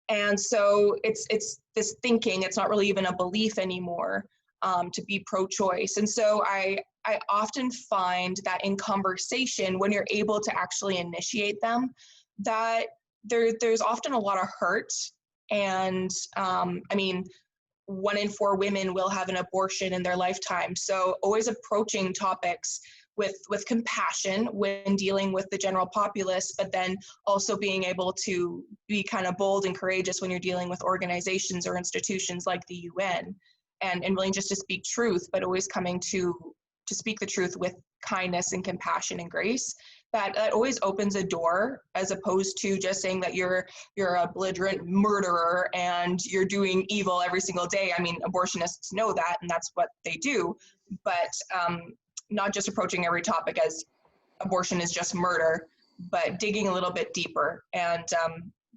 And so it's this thinking, it's not really even a belief anymore, to be pro-choice. And so I often find that in conversation, when you're able to actually initiate them, that there's often a lot of hurt. And I mean, 1 in 4 women will have an abortion in their lifetime. So always approaching topics with compassion when dealing with the general populace, but then also being able to be kind of bold and courageous when you're dealing with organizations or institutions like the UN, and really just to speak truth, but always coming to speak the truth with kindness and compassion and grace. That always opens a door, as opposed to just saying that you're a belligerent murderer and you're doing evil every single day. I mean, abortionists know that, and that's what they do, but not just approaching every topic as abortion is just murder, but digging a little bit deeper. And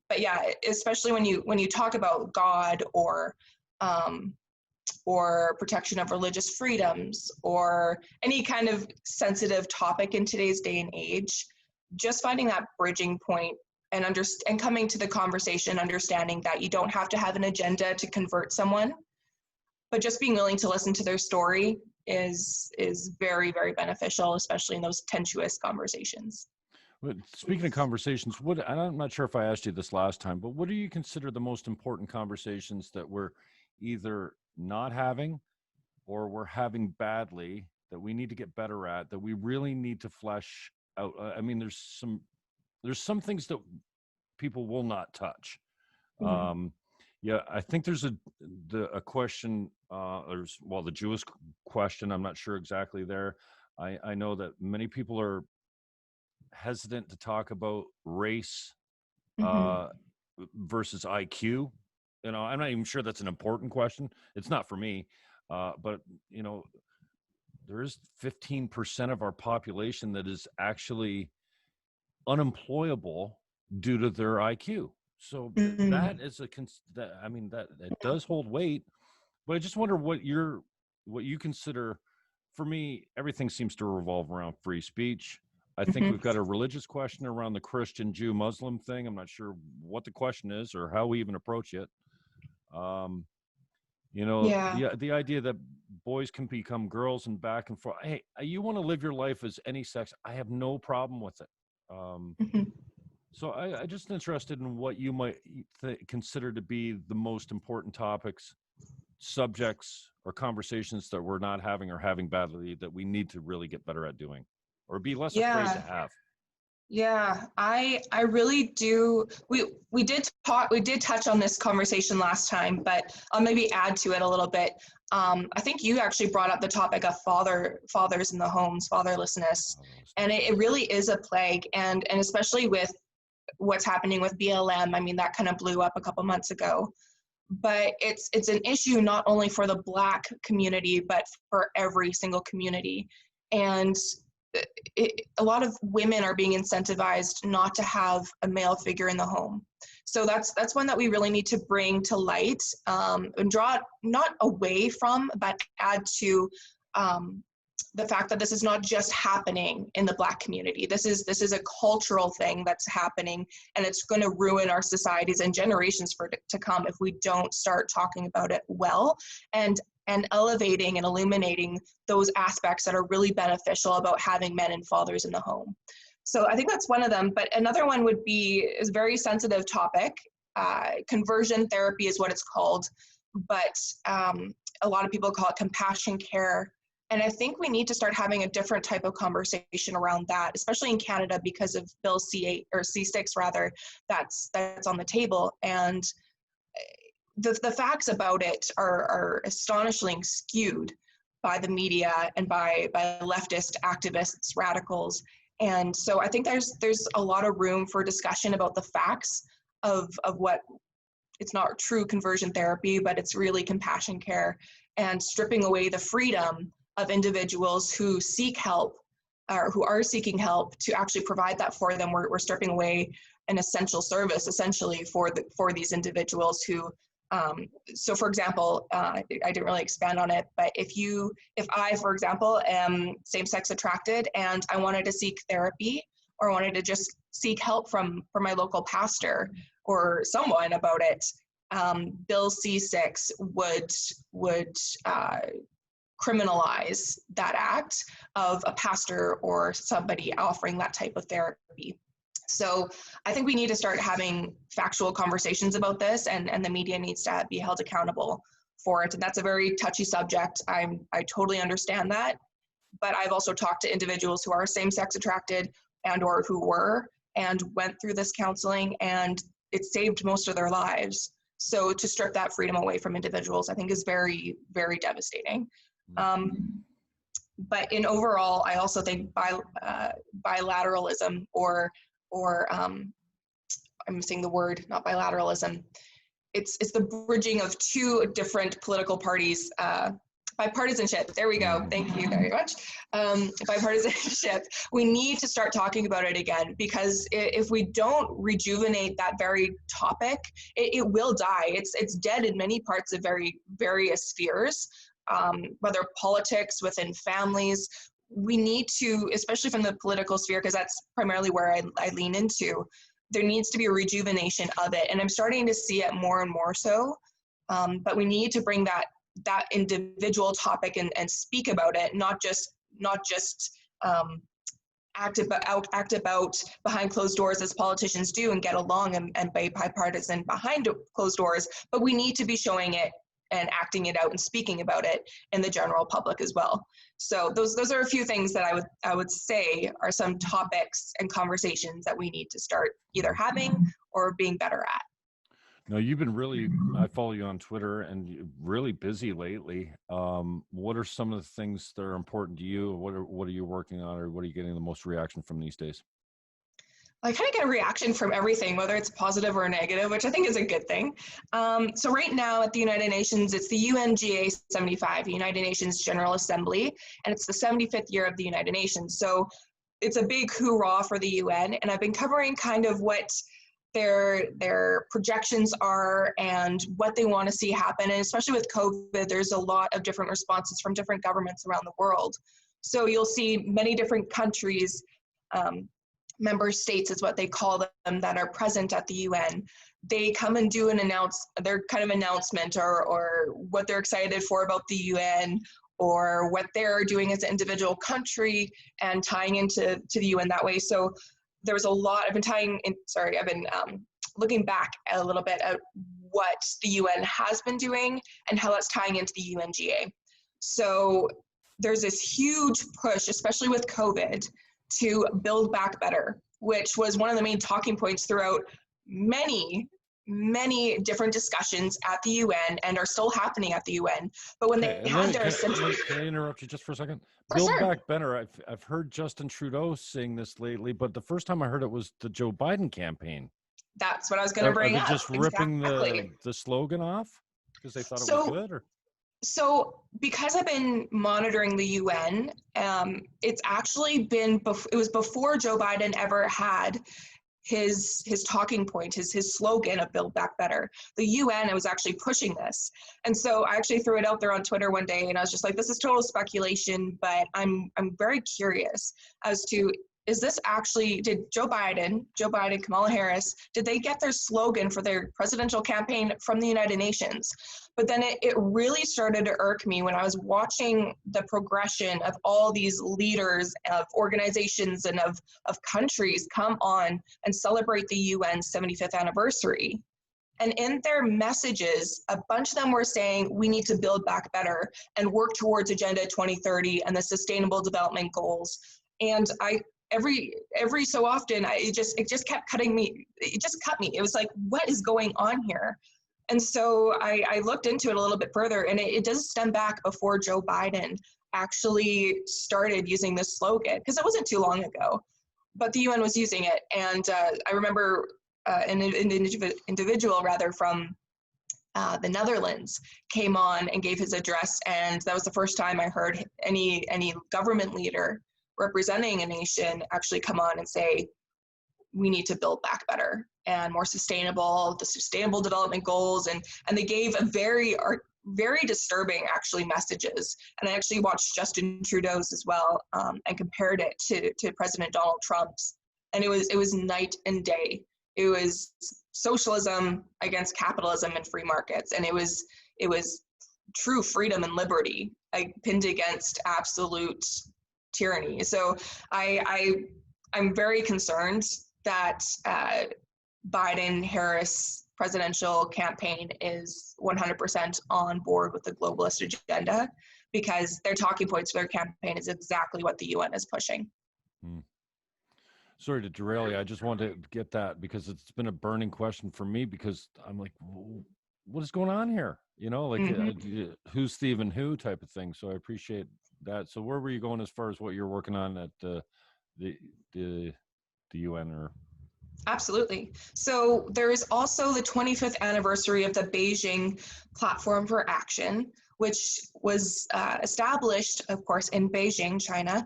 but yeah, especially when you talk about God or protection of religious freedoms or any kind of sensitive topic in today's day and age, just finding that bridging point and coming to the conversation, understanding that you don't have to have an agenda to convert someone, but just being willing to listen to their story is very, very beneficial, especially in those tenuous conversations. Speaking of conversations, I'm not sure if I asked you this last time, but what do you consider the most important conversations that we're either not having or we're having badly, that we need to get better at, that we really need to flesh out? I mean, there's some things that people will not touch. Mm-hmm. Yeah, I think there's a question, the Jewish question, I'm not sure exactly there. I know that many people are hesitant to talk about race versus IQ. I'm not even sure that's an important question. It's not for me, but there is 15% of our population that is actually unemployable due to their IQ. So that is that it does hold weight, but I just wonder what you consider. For me, everything seems to revolve around free speech. I think we've got a religious question around the Christian, Jew, Muslim thing. I'm not sure what the question is or how we even approach it. The idea that boys can become girls and back and forth. Hey, you want to live your life as any sex? I have no problem with it. So I'm just interested in what you might consider to be the most important topics, subjects, or conversations that we're not having or having badly that we need to really get better at doing, or be less afraid to have. Yeah, I really do. We did touch on this conversation last time, but I'll maybe add to it a little bit. I think you actually brought up the topic of fathers in the homes, fatherlessness, and it really is a plague, and especially with what's happening with BLM. I mean, that kind of blew up a couple months ago, but it's an issue not only for the Black community, but for every single community. And a lot of women are being incentivized not to have a male figure in the home. So that's one that we really need to bring to light, and draw not away from, but add to the fact that this is not just happening in the Black community. This is a cultural thing that's happening, and it's going to ruin our societies and generations to come if we don't start talking about it well and elevating and illuminating those aspects that are really beneficial about having men and fathers in the home. So I think that's one of them. But another one is a very sensitive topic. Conversion therapy is what it's called, but a lot of people call it compassion care. And I think we need to start having a different type of conversation around that, especially in Canada, because of Bill C8 or C6 rather, that's on the table. And the facts about it are astonishingly skewed by the media and by leftist activists, radicals. And so I think there's a lot of room for discussion about the facts of what it's not true conversion therapy, but it's really compassion care, and stripping away the freedom of individuals who seek help or who are seeking help to actually provide that for them. We're stripping away an essential service essentially for these individuals who, so for example, I didn't really expand on it, but if I, for example, am same-sex attracted and I wanted to seek therapy or wanted to just seek help from my local pastor someone about it, Bill C6 would criminalize that act of a pastor or somebody offering that type of therapy. So I think we need to start having factual conversations about this, and the media needs to be held accountable for it. And that's a very touchy subject. I totally understand that. But I've also talked to individuals who are same-sex attracted and or who were and went through this counseling, and it saved most of their lives. So to strip that freedom away from individuals, I think is very, very devastating. But in overall, I also think bilateralism or I'm missing the word, not bilateralism. It's the bridging of two different political parties. Bipartisanship, there we go. Thank you very much. Bipartisanship, we need to start talking about it again, because if we don't rejuvenate that very topic, it will die. It's dead in many parts of various spheres, whether politics, within families. We need to, especially from the political sphere, because that's primarily where I lean into, there needs to be a rejuvenation of it. And I'm starting to see it more and more so, but we need to bring that individual topic and speak about it, not just act about behind closed doors as politicians do and get along and be bipartisan behind closed doors, but we need to be showing it and acting it out and speaking about it in the general public as well. So those are a few things that I would say are some topics and conversations that we need to start either having or being better at. No, you've been I follow you on Twitter, and you're really busy lately. What are some of the things that are important to you? What are you working on, or what are you getting the most reaction from these days? I kind of get a reaction from everything, whether it's positive or negative, which I think is a good thing. So right now at the United Nations, it's the UNGA 75, United Nations General Assembly, and it's the 75th year of the United Nations. So it's a big hoorah for the UN, and I've been covering kind of what their projections are and what they want to see happen. And especially with COVID, there's a lot of different responses from different governments around the world. So you'll see many different countries, member states is what they call them, that are present at the UN. They come and do their kind of announcement or what they're excited for about the UN, or what they're doing as an individual country, and tying into the UN that way. So there was a lot, I've been looking back a little bit at what the UN has been doing and how that's tying into the UNGA. So there's this huge push, especially with COVID, to build back better, which was one of the main talking points throughout many different discussions at the UN and are still happening at the UN. But when they had their assembly... Can I interrupt you just for a second? Build back better. I've heard Justin Trudeau sing this lately, but the first time I heard it was the Joe Biden campaign. That's what I was going to bring up. Are they just ripping the slogan off because they thought it was good? Or? So because I've been monitoring the UN, it's actually it was before Joe Biden ever had his talking point, his slogan of Build Back Better. The UN was actually pushing this. And so I actually threw it out there on Twitter one day, and I was just like, this is total speculation, but I'm very curious as to, is this actually, did Joe Biden, Kamala Harris, did they get their slogan for their presidential campaign from the United Nations? But then it really started to irk me when I was watching the progression of all these leaders of organizations and of countries come on and celebrate the UN's 75th anniversary. And in their messages, a bunch of them were saying, we need to build back better and work towards Agenda 2030 and the Sustainable Development Goals. And every so often, it just kept cutting me. It just cut me. It was like, what is going on here? And so I looked into it a little bit further, and it does stem back before Joe Biden actually started using this slogan, because it wasn't too long ago, but the UN was using it. And I remember an individual from the Netherlands came on and gave his address, and that was the first time I heard any government leader representing a nation actually come on and say, we need to build back better and more sustainable, the Sustainable Development Goals, and they gave a very disturbing actually messages. And I actually watched Justin Trudeau's as well, and compared it to President Donald Trump's, and it was night and day. It was socialism against capitalism and free markets. And it was true freedom and liberty, pinned against absolute tyranny. So I'm very concerned that Biden-Harris presidential campaign is 100% on board with the globalist agenda, because their talking points for their campaign is exactly what the UN is pushing. Sorry to derail you. I just wanted to get that because it's been a burning question for me, because I'm like, what is going on here? You know, like who's thieving who type of thing. So I appreciate that. So where were you going as far as what you're working on at the UN? Or Absolutely. So there is also the 25th anniversary of the Beijing Platform for Action, which was established, of course, in Beijing, China.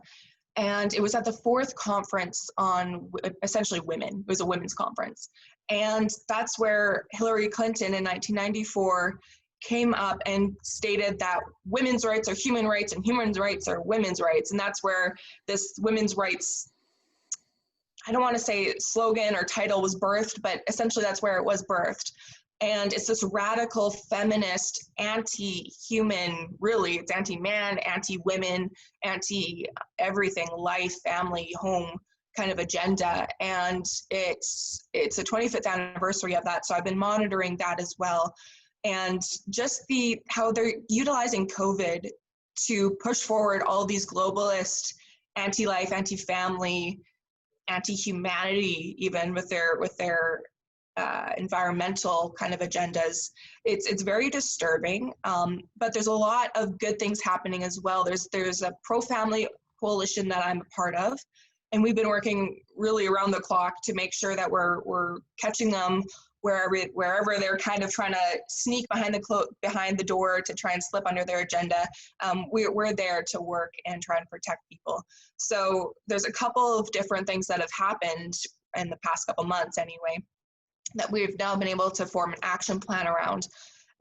And it was at the 4th conference on essentially women. It was a women's conference. And that's where Hillary Clinton in 1994 came up and stated that women's rights are human rights and human rights are women's rights. And that's where this women's rights, I don't want to say slogan or title, was birthed, but essentially that's where it was birthed. And it's this radical feminist, anti-human, really, it's anti-man, anti-women, anti-everything, life, family, home kind of agenda. And it's a 25th anniversary of that. So I've been monitoring that as well. And just how they're utilizing COVID to push forward all these globalist, anti-life, anti-family, anti-humanity, even with their environmental kind of agendas. It's very disturbing, but there's a lot of good things happening as well. There's a pro-family coalition that I'm a part of, and we've been working really around the clock to make sure that we're catching them wherever they're kind of trying to sneak behind the door to try and slip under their agenda. We're there to work and try and protect people. So there's a couple of different things that have happened in the past couple months anyway, that we've now been able to form an action plan around.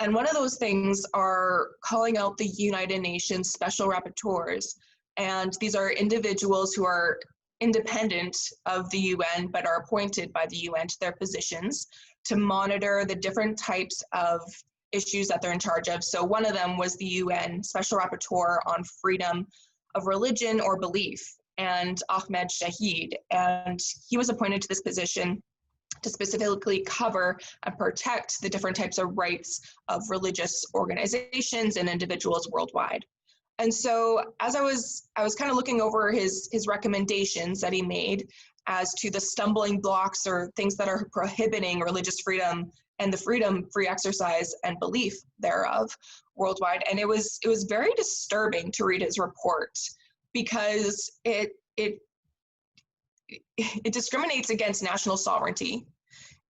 And one of those things are calling out the United Nations Special Rapporteurs. And these are individuals who are independent of the UN, but are appointed by the UN to their positions to monitor the different types of issues that they're in charge of. So one of them was the UN Special Rapporteur on freedom of religion or belief, and Ahmed Shahid. And he was appointed to this position to specifically cover and protect the different types of rights of religious organizations and individuals worldwide. And so as I was kind of looking over his recommendations that he made as to the stumbling blocks or things that are prohibiting religious freedom and the freedom, free exercise and belief thereof worldwide. And it was very disturbing to read his report, because it discriminates against national sovereignty.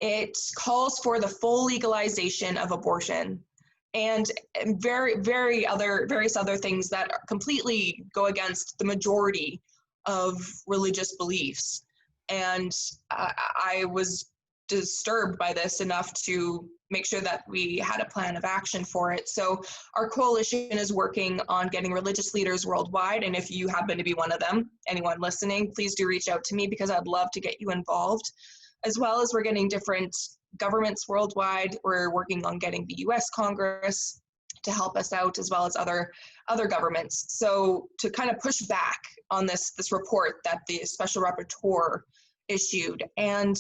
It calls for the full legalization of abortion, and various other things that completely go against the majority of religious beliefs. And I was disturbed by this enough to make sure that we had a plan of action for it. So our coalition is working on getting religious leaders worldwide. And if you happen to be one of them, anyone listening, please do reach out to me, because I'd love to get you involved. As well as we're getting different governments worldwide. We're working on getting the US Congress to help us out, as well as other governments. So to kind of push back on this report that the Special Rapporteur issued. And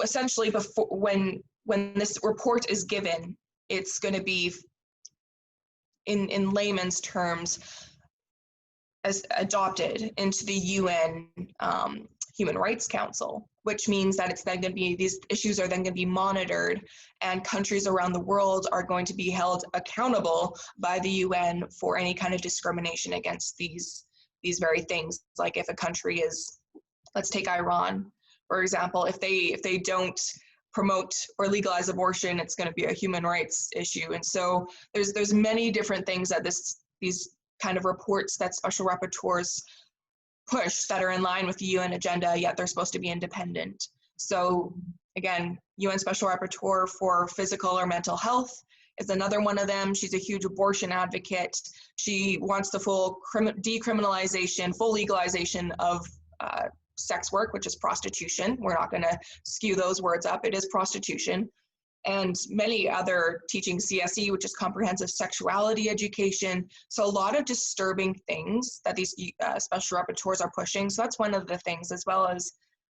essentially before when this report is given, it's going to be in layman's terms as adopted into the UN Human Rights Council, which means that it's then going to be, these issues are then going to be monitored, and countries around the world are going to be held accountable by the UN for any kind of discrimination against these very things. Like if a country is, let's take Iran, for example, if they don't promote or legalize abortion, it's going to be a human rights issue. And so there's many different things that these kind of reports that special rapporteurs push that are in line with the UN agenda, yet they're supposed to be independent. So again, UN Special Rapporteur for physical or mental health is another one of them. She's a huge abortion advocate. She wants the full decriminalization, full legalization of sex work, which is prostitution. We're not going to skew those words up. It is prostitution. And many other teaching CSE, which is comprehensive sexuality education. So a lot of disturbing things that these special rapporteurs are pushing. So that's one of the things, as well as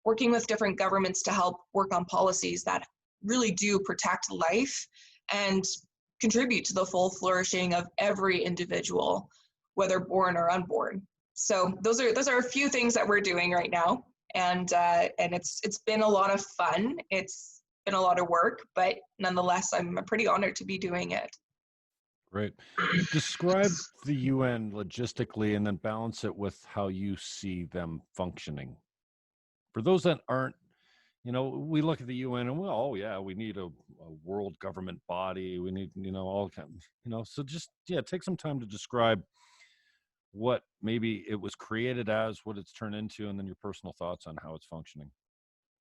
working with different governments to help work on policies that really do protect life and contribute to the full flourishing of every individual, whether born or unborn. So those are a few things that we're doing right now, and it's been a lot of fun. It's been a lot of work, but nonetheless, I'm pretty honored to be doing it. Great. Describe the UN logistically and then balance it with how you see them functioning. For those that aren't, we look at the UN and we need a world government body. We need, all kinds, so just, take some time to describe what maybe it was created as, what it's turned into, and then your personal thoughts on how it's functioning.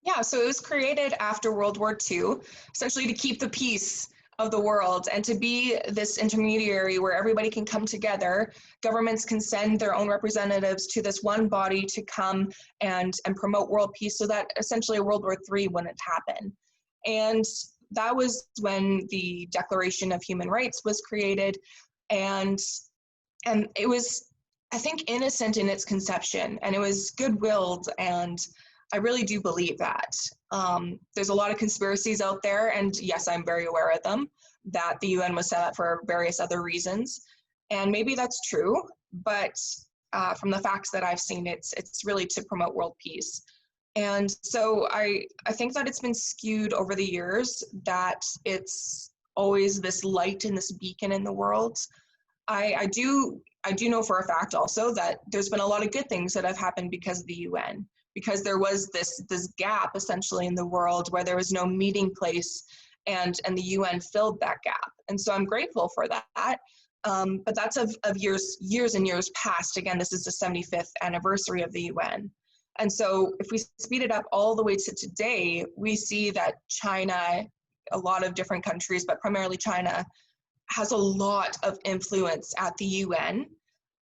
Yeah, so it was created after World War II, essentially to keep the peace of the world and to be this intermediary where everybody can come together. Governments can send their own representatives to this one body to come and promote world peace, so that essentially World War III wouldn't happen. And that was when the Declaration of Human Rights was created, and it was, I think, innocent in its conception, and it was good-willed, and I really do believe that. There's a lot of conspiracies out there, and yes, I'm very aware of them, that the UN was set up for various other reasons. And maybe that's true, but from the facts that I've seen, it's really to promote world peace. And so I think that it's been skewed over the years, that it's always this light and this beacon in the world. I do know for a fact also that there's been a lot of good things that have happened because of the UN, because there was this gap essentially in the world where there was no meeting place, and the UN filled that gap. And so I'm grateful for that. But that's of years and years past. Again, this is the 75th anniversary of the UN. And so if we speed it up all the way to today, we see that China, a lot of different countries, but primarily China, has a lot of influence at the UN.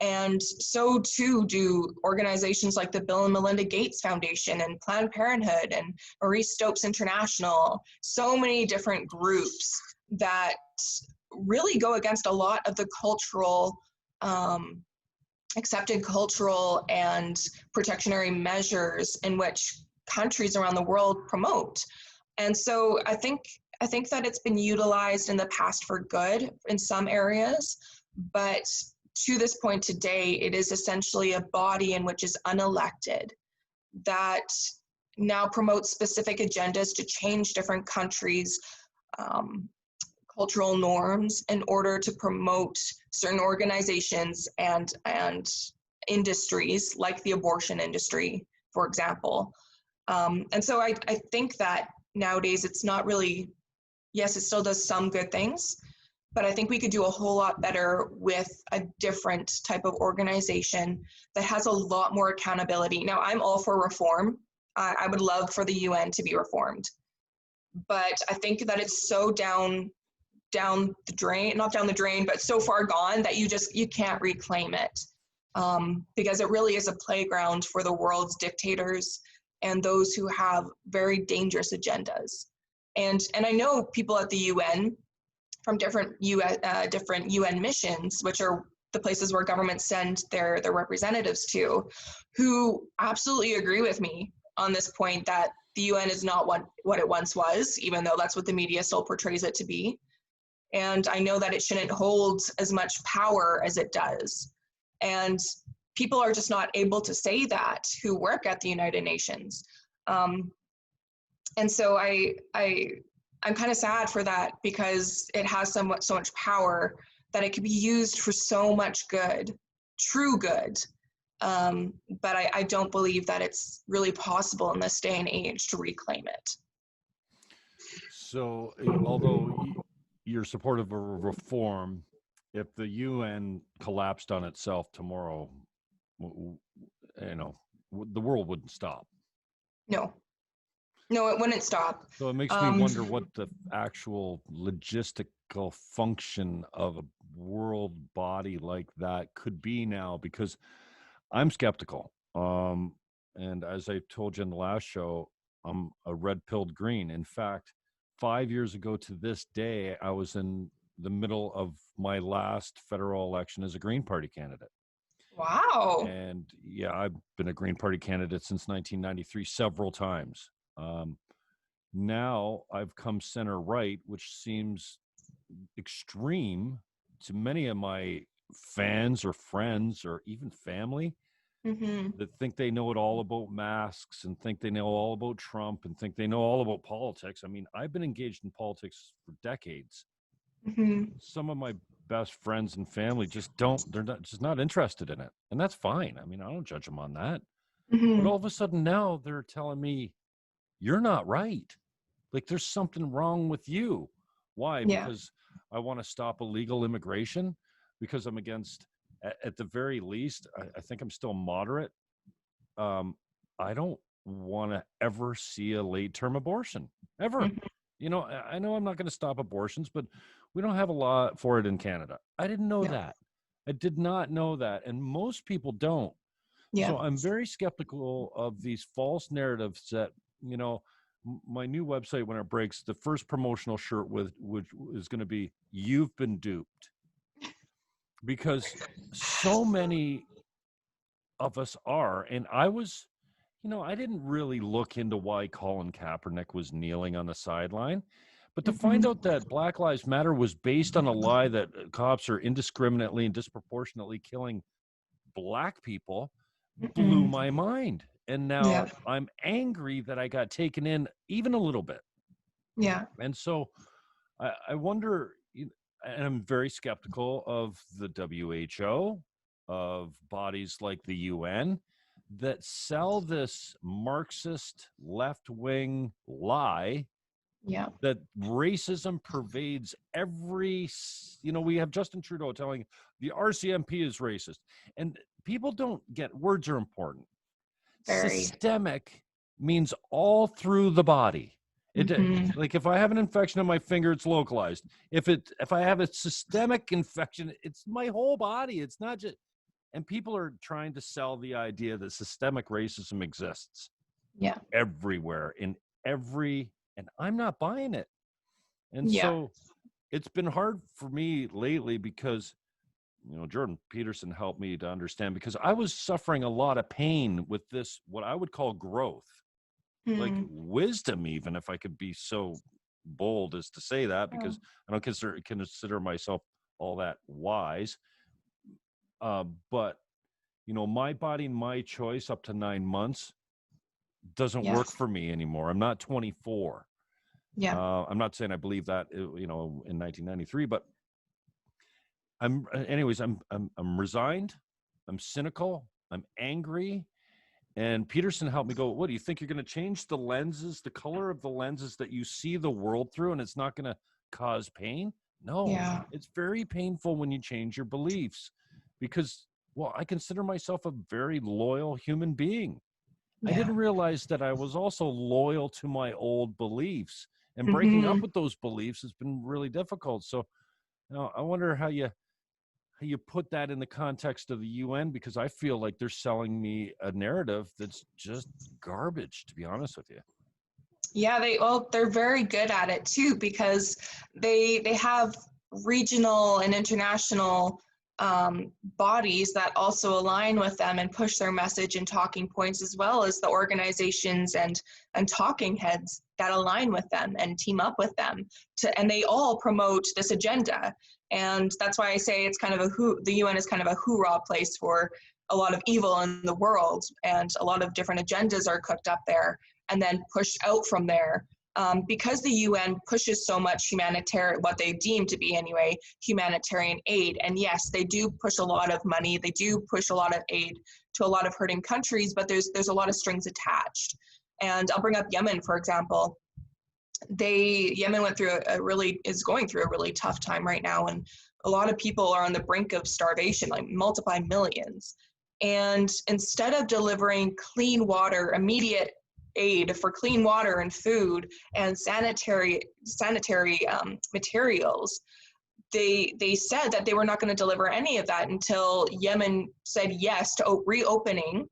And so too do organizations like the Bill and Melinda Gates Foundation and Planned Parenthood and Marie Stopes International, so many different groups that really go against a lot of the cultural, accepted cultural and protectionary measures in which countries around the world promote. And so I think that it's been utilized in the past for good in some areas, but to this point today, it is essentially a body in which is unelected that now promotes specific agendas to change different countries' cultural norms in order to promote certain organizations and industries, like the abortion industry, for example. And so I think that nowadays it's not really, yes, it still does some good things, but I think we could do a whole lot better with a different type of organization that has a lot more accountability. Now, I'm all for reform. I would love for the UN to be reformed, but I think that it's so down the drain, not down the drain, but so far gone that you can't reclaim it, because it really is a playground for the world's dictators and those who have very dangerous agendas. And I know people at the UN from different UN missions, which are the places where governments send their representatives to, who absolutely agree with me on this point that the UN is not what it once was, even though that's what the media still portrays it to be. And I know that it shouldn't hold as much power as it does. And people are just not able to say that who work at the United Nations. And so I'm kind of sad for that, because it has so much power that it could be used for so much good, true good. But I don't believe that it's really possible in this day and age to reclaim it. So, although you're supportive of reform, if the UN collapsed on itself tomorrow, the world wouldn't stop. No, it wouldn't stop. So it makes me wonder what the actual logistical function of a world body like that could be now, because I'm skeptical. And as I told you in the last show, I'm a red-pilled green. In fact, 5 years ago to this day, I was in the middle of my last federal election as a Green Party candidate. Wow. And yeah, I've been a Green Party candidate since 1993 several times. Now I've come center right, which seems extreme to many of my fans or friends or even family Mm-hmm. that think they know it all about masks and think they know all about Trump and think they know all about politics. I mean, I've been engaged in politics for decades. Mm-hmm. Some of my best friends and family they're not interested in it. And that's fine. I mean, I don't judge them on that. But Mm-hmm. all of a sudden now they're telling me, you're not right. Like there's something wrong with you. Why? Yeah. Because I want to stop illegal immigration, because I'm against, at the very least, I think I'm still moderate. I don't want to ever see a late-term abortion, ever. Mm-hmm. You know, I know I'm not going to stop abortions, but we don't have a law for it in Canada. I didn't know Yeah. that. I did not know that. And most people don't. Yeah. So I'm very skeptical of these false narratives that, you know, my new website, when it breaks, the first promotional shirt which is going to be, "You've been duped." Because so many of us are. And I was, you know, I didn't really look into why Colin Kaepernick was kneeling on the sideline. But to find Mm-hmm. out that Black Lives Matter was based on a lie that cops are indiscriminately and disproportionately killing Black people blew Mm-hmm. my mind. And Yeah. now I'm angry that I got taken in even a little bit. Yeah. And so I wonder, and I'm very skeptical of the WHO, of bodies like the UN that sell this Marxist left-wing lie Yeah. that racism pervades every, we have Justin Trudeau telling the RCMP is racist. And people don't get, words are important. Very. Systemic means all through the body. Mm-hmm. Like if I have an infection on my finger, it's localized. If I have a systemic infection, it's my whole body. It's not just, and people are trying to sell the idea that systemic racism exists Yeah. everywhere and I'm not buying it. And Yeah. so it's been hard for me lately because, Jordan Peterson helped me to understand, because I was suffering a lot of pain with this, what I would call growth, like wisdom, even if I could be so bold as to say that, because I don't consider myself all that wise. But, my body, my choice up to 9 months doesn't Yeah. work for me anymore. I'm not 24. Yeah. I'm not saying I believe that, in 1993, but I'm resigned. I'm cynical. I'm angry. And Peterson helped me go, what do you think? You're going to change the lenses, the color of the lenses that you see the world through, and it's not going to cause pain? No, Yeah. it's very painful when you change your beliefs, because, I consider myself a very loyal human being. I didn't realize that I was also loyal to my old beliefs, and breaking up with those beliefs has been really difficult. So, I wonder how you put that in the context of the UN, because I feel like they're selling me a narrative that's just garbage, to be honest with you. Yeah, they're very good at it too, because they have regional and international bodies that also align with them and push their message and talking points, as well as the organizations and talking heads that align with them and team up with them and they all promote this agenda. And that's why I say it's kind of the UN is kind of a hoorah place for a lot of evil in the world, and a lot of different agendas are cooked up there and then pushed out from there. Because the UN pushes so much humanitarian, what they deem to be anyway, humanitarian aid. And yes, they do push a lot of money. They do push a lot of aid to a lot of hurting countries, but there's a lot of strings attached. And I'll bring up Yemen, for example. Yemen is going through a really tough time right now. And a lot of people are on the brink of starvation, like multiply millions. And instead of delivering clean water, immediate aid for clean water and food and sanitary materials, they said that they were not going to deliver any of that until Yemen said yes to reopening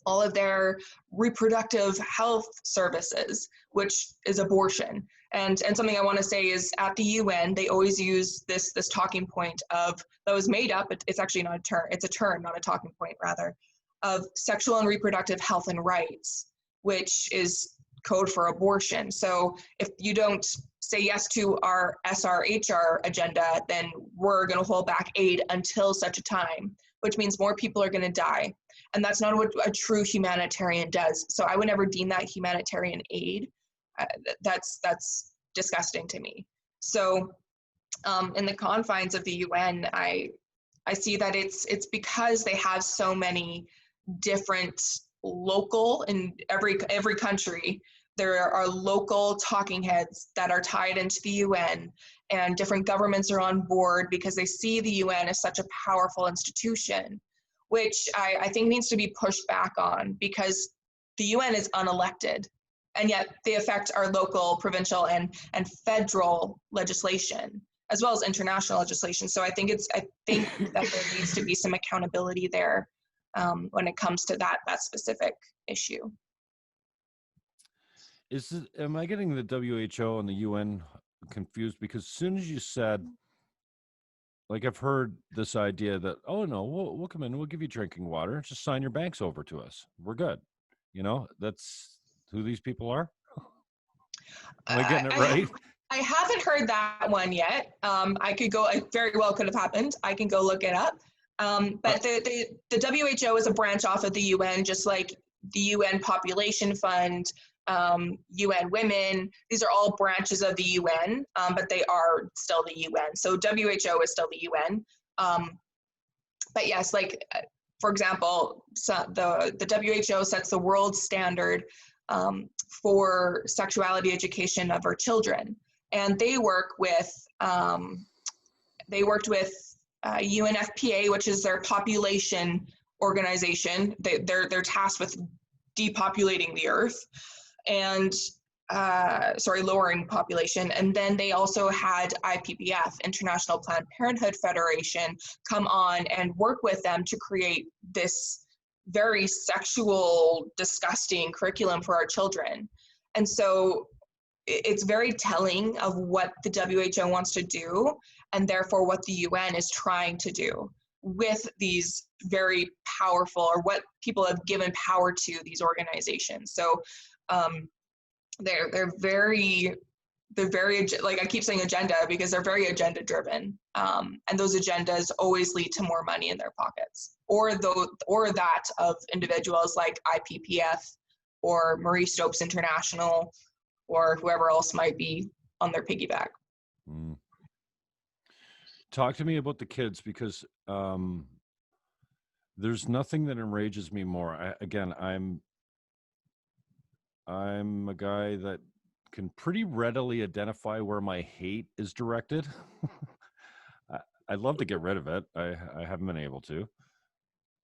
all of their reproductive health services, which is abortion. And something I want to say is at the UN, they always use this talking point of, that was made up, it's actually not a term, it's a term, not a talking point rather, of sexual and reproductive health and rights, which is code for abortion. So if you don't say yes to our SRHR agenda, then we're going to hold back aid until such a time, which means more people are going to die. And that's not what a true humanitarian does. So I would never deem that humanitarian aid. That's disgusting to me. So in the confines of the UN, I see that it's because they have so many different local, in every country, there are local talking heads that are tied into the UN, and different governments are on board because they see the UN as such a powerful institution, which I think needs to be pushed back on, because the UN is unelected, and yet they affect our local, provincial, and federal legislation, as well as international legislation. So I think that there needs to be some accountability there when it comes to that specific issue. Am I getting the WHO and the UN confused? Because as soon as you said, like, I've heard this idea that, oh no, we'll come in, we'll give you drinking water, just sign your banks over to us, we're good. You know, that's who these people are. Am I getting it right? I haven't heard that one yet. It very well could have happened. I can go look it up. But the WHO is a branch off of the UN, just like the UN Population Fund, UN Women. These are all branches of the UN, but they are still the UN. So WHO is still the UN. But yes, like, for example, the WHO sets the world standard for sexuality education of our children. And they worked with UNFPA, which is their population organization. They're tasked with depopulating the earth and lowering population. And then they also had IPPF, International Planned Parenthood Federation, come on and work with them to create this very sexual, disgusting curriculum for our children. And so it's very telling of what the WHO wants to do, and therefore what the UN is trying to do with these very powerful, or what people have given power to, these organizations. So they're very, like, I keep saying agenda because they're very agenda driven, and those agendas always lead to more money in their pockets, or that of individuals like IPPF or Marie Stopes International, or whoever else might be on their piggyback. Talk to me about the kids, because there's nothing that enrages me more. I'm a guy that can pretty readily identify where my hate is directed. I'd love to get rid of it. I haven't been able to.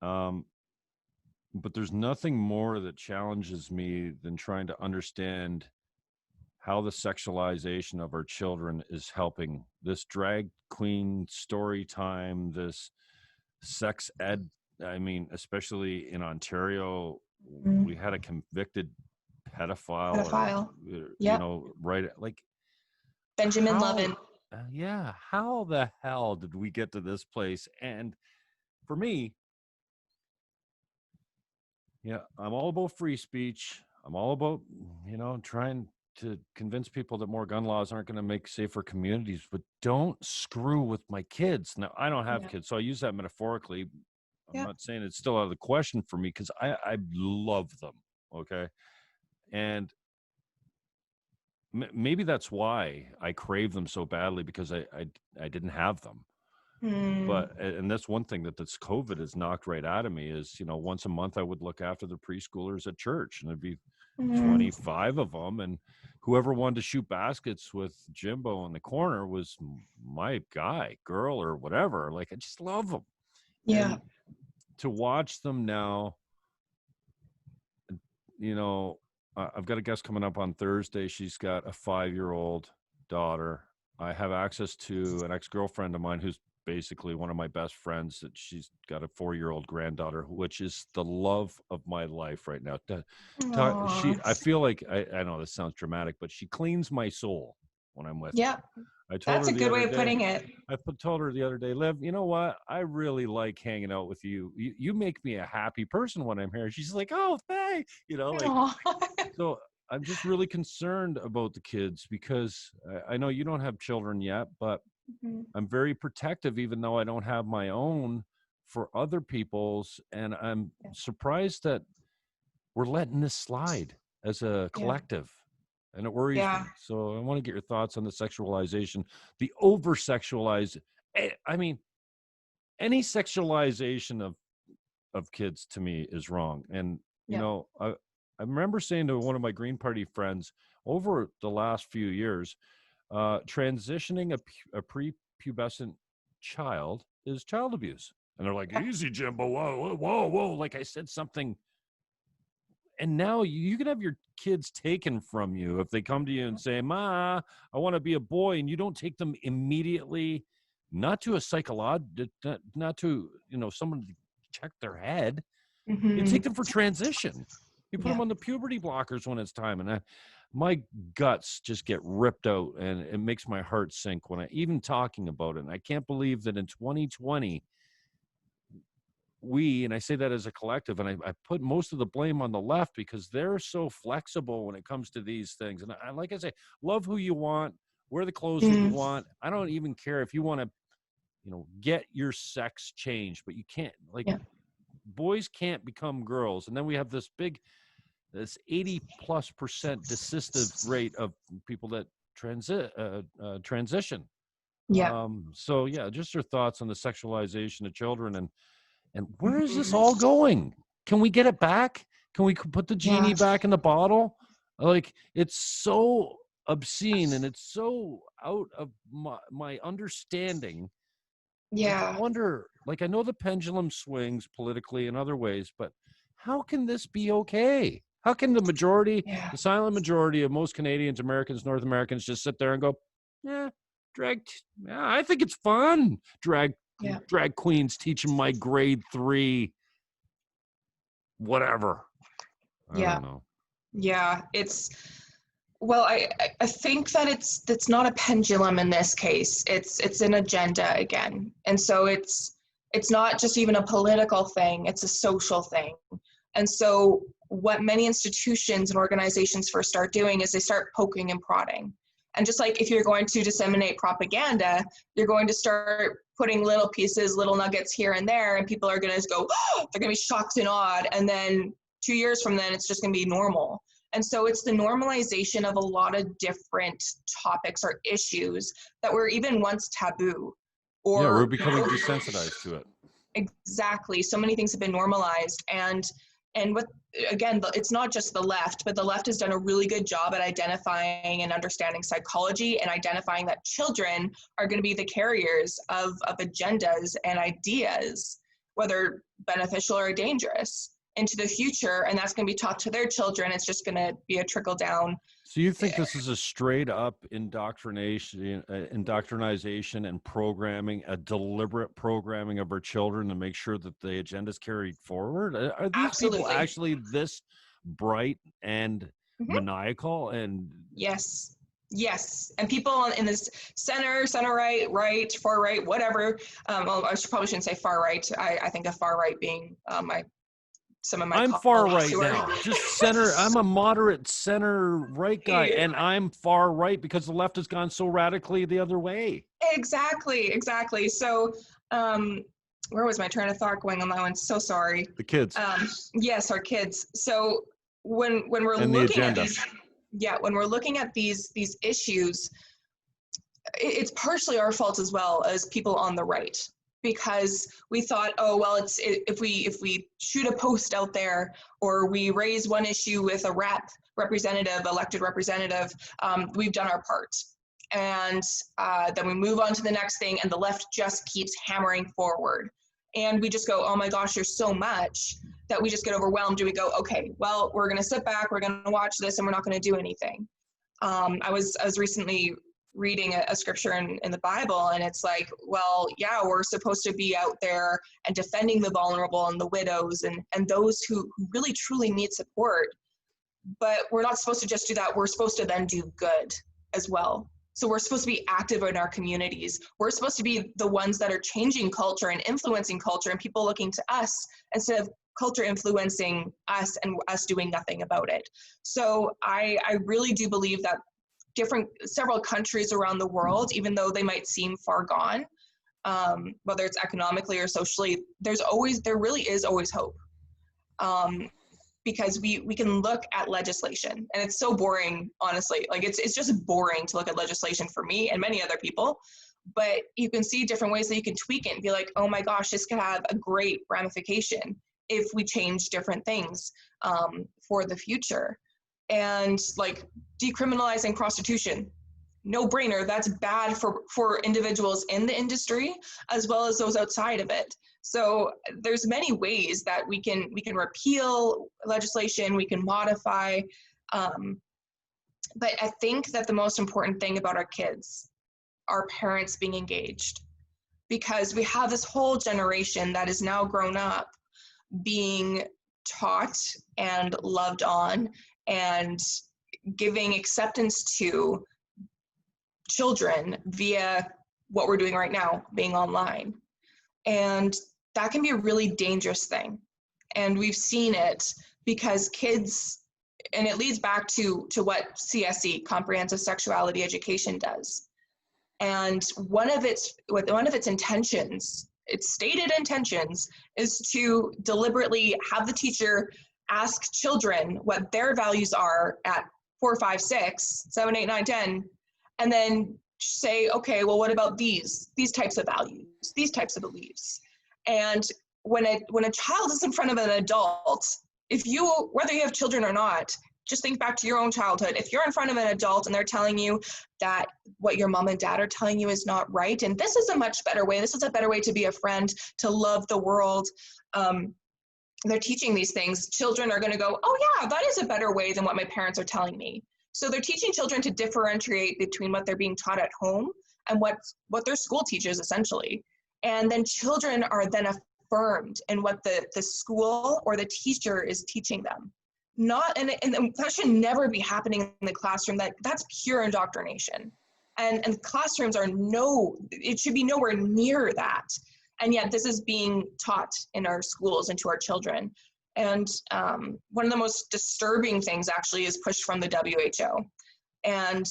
But there's nothing more that challenges me than trying to understand how the sexualization of our children is helping this drag queen story time, this sex ed. I mean, especially in Ontario, we had a convicted pedophile. You know, right? Like Benjamin Levin. Yeah. How the hell did we get to this place? And for me, I'm all about free speech. I'm all about, trying to convince people that more gun laws aren't going to make safer communities, but don't screw with my kids. Now, I don't have kids, so I use that metaphorically. I'm not saying it's still out of the question for me, because I love them, okay? And maybe that's why I crave them so badly, because I didn't have them. But, and that's one thing that this COVID has knocked right out of me is, once a month I would look after the preschoolers at church, and it'd be 25 of them, and whoever wanted to shoot baskets with Jimbo in the corner was my guy, girl, or whatever. Like, I just love them. And to watch them now, I've got a guest coming up on Thursday. She's got a 5-year-old daughter. I have access to an ex-girlfriend of mine who's basically one of my best friends, that she's got a 4-year-old granddaughter, which is the love of my life right now. I feel like, I know this sounds dramatic, but she cleans my soul when I'm with her. Yeah, I told that's her a the good way other of day, putting it. told her the other day, Liv, you know what? I really like hanging out with you. You make me a happy person when I'm here. She's like, oh, thanks. Aw. So I'm just really concerned about the kids, because I know you don't have children yet, but Mhm. I'm very protective, even though I don't have my own, for other people's. And I'm surprised that we're letting this slide as a Yeah. collective. And it worries Yeah. me. So I want to get your thoughts on the sexualization, the over-sexualized. I mean, any sexualization of kids to me is wrong. And, Yeah. I remember saying to one of my Green Party friends over the last few years, transitioning a prepubescent child is child abuse. And they're like, easy, Jimbo. Whoa, whoa, whoa. Like I said something. And now you can have your kids taken from you if they come to you and say, Ma, I want to be a boy. And you don't take them immediately, not to a not to, someone to check their head. You take them for transition. You put them on the puberty blockers when it's time. And my guts just get ripped out, and it makes my heart sink when even talking about it. And I can't believe that in 2020, and I say that as a collective, and I put most of the blame on the left, because they're so flexible when it comes to these things. And like I say, love who you want, wear the clothes that you want. I don't even care if you want to, get your sex changed, but you can't, boys can't become girls. And then we have this 80+% desistive rate of people that transition. Yeah. So yeah, just your thoughts on the sexualization of children, and where is this all going? Can we get it back? Can we put the genie back in the bottle? Like, it's so obscene, and it's so out of my understanding. Yeah. I wonder, I know the pendulum swings politically in other ways, but how can this be okay? How can the silent majority of most Canadians, Americans, North Americans just sit there and go, yeah, I think it's fun. Drag queens teaching my grade 3, whatever. I don't know. Yeah. Well, I think that it's not a pendulum in this case. It's an agenda again. And so it's not just even a political thing, it's a social thing. And so what many institutions and organizations first start doing is they start poking and prodding. And just like if you're going to disseminate propaganda, you're going to start putting little pieces, little nuggets here and there, and people are going to go, oh, they're going to be shocked and awed. And then 2 years from then, it's just going to be normal. And so it's the normalization of a lot of different topics or issues that were even once taboo. Or we're becoming desensitized to it. Exactly. So many things have been normalized. And what, again, it's not just the left, but the left has done a really good job at identifying and understanding psychology and identifying that children are going to be the carriers of agendas and ideas, whether beneficial or dangerous, into the future. And that's going to be taught to their children. It's just going to be a trickle down. So you think this is a straight up indoctrination and programming, a deliberate programming of our children to make sure that the agenda is carried forward? Are these people actually this bright and maniacal? And yes. And people in this center right, far right, whatever. Well, I probably shouldn't say far right. I think of far right being I'm far right now. Just center. I'm a moderate center right guy, and I'm far right because the left has gone so radically the other way. Exactly. So, where was my train of thought going on that one? So sorry. The kids. Yes, our kids. So when we're looking at these, when we're looking at these issues, it's partially our fault as well as people on the right. Because we thought, oh, well, if we shoot a post out there or we raise one issue with a elected representative, we've done our part. And then we move on to the next thing, and the left just keeps hammering forward. And we just go, oh my gosh, there's so much that we just get overwhelmed. And we go, okay, well, we're going to sit back, we're going to watch this, and we're not going to do anything. I was recently reading a scripture in the Bible, and it's like, well, yeah, we're supposed to be out there and defending the vulnerable and the widows and those who really truly need support. But we're not supposed to just do that. We're supposed to then do good as well. So we're supposed to be active in our communities. We're supposed to be the ones that are changing culture and influencing culture, and people looking to us instead of culture influencing us and us doing nothing about it. So I really do believe that several countries around the world, even though they might seem far gone, whether it's economically or socially, there really is always hope. Because we can look at legislation, and it's so boring, honestly. Like it's just boring to look at legislation for me and many other people, but you can see different ways that you can tweak it and be like, oh my gosh, this could have a great ramification if we change different things for the future. And like decriminalizing prostitution, no brainer. That's bad for individuals in the industry as well as those outside of it. So there's many ways that we can repeal legislation, we can modify, but I think that the most important thing about our kids are parents being engaged, because we have this whole generation that is now grown up being taught and loved on and giving acceptance to children via what we're doing right now, being online. And that can be a really dangerous thing. And we've seen it because kids, and it leads back to what CSE, Comprehensive Sexuality Education, does. And one of its intentions, its stated intentions, is to deliberately have the teacher ask children what their values are at 4, 5, 6, 7, 8, 9, 10, and then say, okay, well, what about these types of values, these types of beliefs? And when a child is in front of an adult, whether you have children or not, just think back to your own childhood. If you're in front of an adult and they're telling you that what your mom and dad are telling you is not right, and this is a much better way, this is a better way to be a friend, to love the world, they're teaching these things, children are going to go, oh yeah, that is a better way than what my parents are telling me. So they're teaching children to differentiate between what they're being taught at home and what their school teaches, essentially. And then children are then affirmed in what the school or the teacher is teaching them. And that should never be happening in the classroom. That's pure indoctrination. And classrooms it should be nowhere near that. And yet this is being taught in our schools and to our children. And one of the most disturbing things actually is pushed from the WHO. And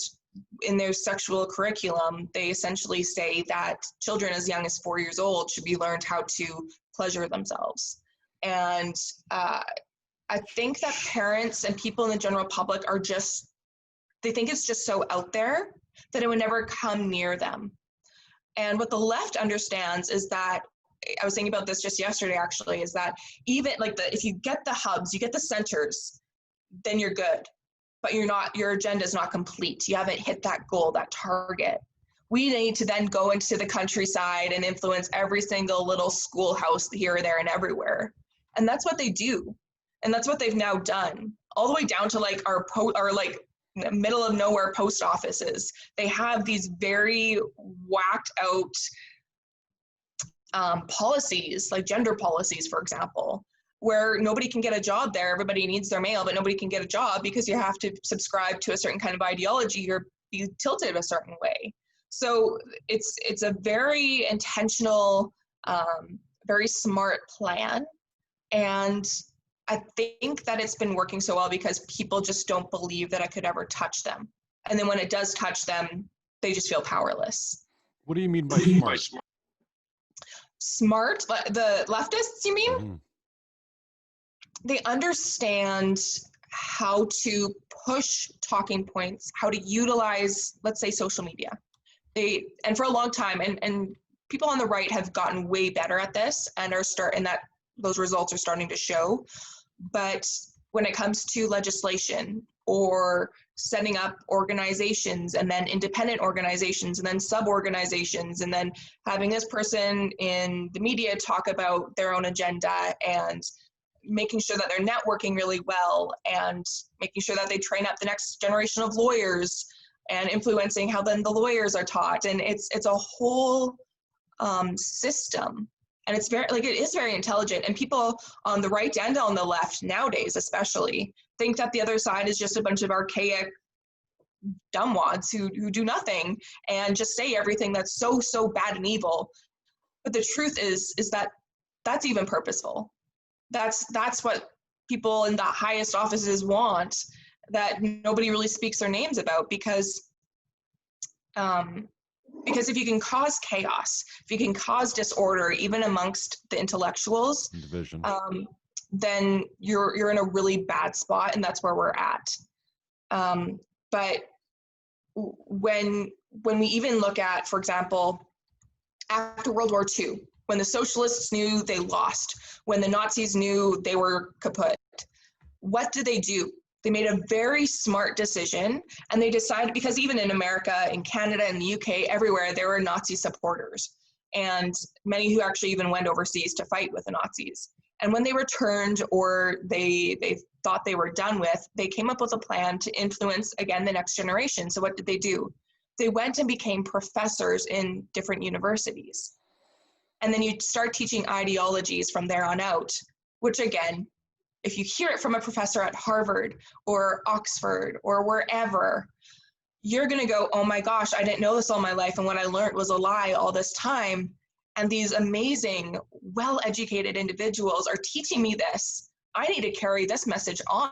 in their sexual curriculum, they essentially say that children as young as 4 years old should be learned how to pleasure themselves. And I think that parents and people in the general public they think it's just so out there that it would never come near them. And what the left understands is that, I was thinking about this just yesterday actually, is that even like if you get the hubs, you get the centers, then you're good. But your agenda is not complete. You haven't hit that goal, that target. We need to then go into the countryside and influence every single little schoolhouse here, there, and everywhere. And that's what they do. And that's what they've now done, all the way down to like our middle of nowhere post offices. They have these very whacked out policies, like gender policies, for example, where nobody can get a job there. Everybody needs their mail, but nobody can get a job because you have to subscribe to a certain kind of ideology or be tilted a certain way. So it's a very intentional, very smart plan. And I think that it's been working so well because people just don't believe that it could ever touch them. And then when it does touch them, they just feel powerless. What do you mean by smart? Smart? The leftists, you mean? Mm-hmm. They understand how to push talking points, how to utilize, let's say, social media. And for a long time, and people on the right have gotten way better at this and those results are starting to show. But when it comes to legislation or setting up organizations and then independent organizations and then sub-organizations and then having this person in the media talk about their own agenda and making sure that they're networking really well and making sure that they train up the next generation of lawyers, and influencing how then the lawyers are taught. And it's a whole system. And it's very, like, it is very intelligent. And people on the right and on the left nowadays, especially, think that the other side is just a bunch of archaic dumbwads who do nothing and just say everything that's so bad and evil. But the truth is that that's even purposeful. That's what people in the highest offices want, that nobody really speaks their names about, because if you can cause chaos, if you can cause disorder, even amongst the intellectuals, division, then you're in a really bad spot, and that's where we're at. But when we even look at, for example, after World War II, when the socialists knew they lost, when the Nazis knew they were kaput, what did they do? They made a very smart decision, and they decided, because even in America, in Canada, in the UK, everywhere, there were Nazi supporters, and many who actually even went overseas to fight with the Nazis. And when they returned, or they thought they were done with, they came up with a plan to influence, again, the next generation. So what did they do? They went and became professors in different universities. And then you start teaching ideologies from there on out, which, again, if you hear it from a professor at Harvard or Oxford or wherever, you're going to go, oh my gosh, I didn't know this all my life, and what I learned was a lie all this time. And these amazing, well-educated individuals are teaching me this. I need to carry this message on.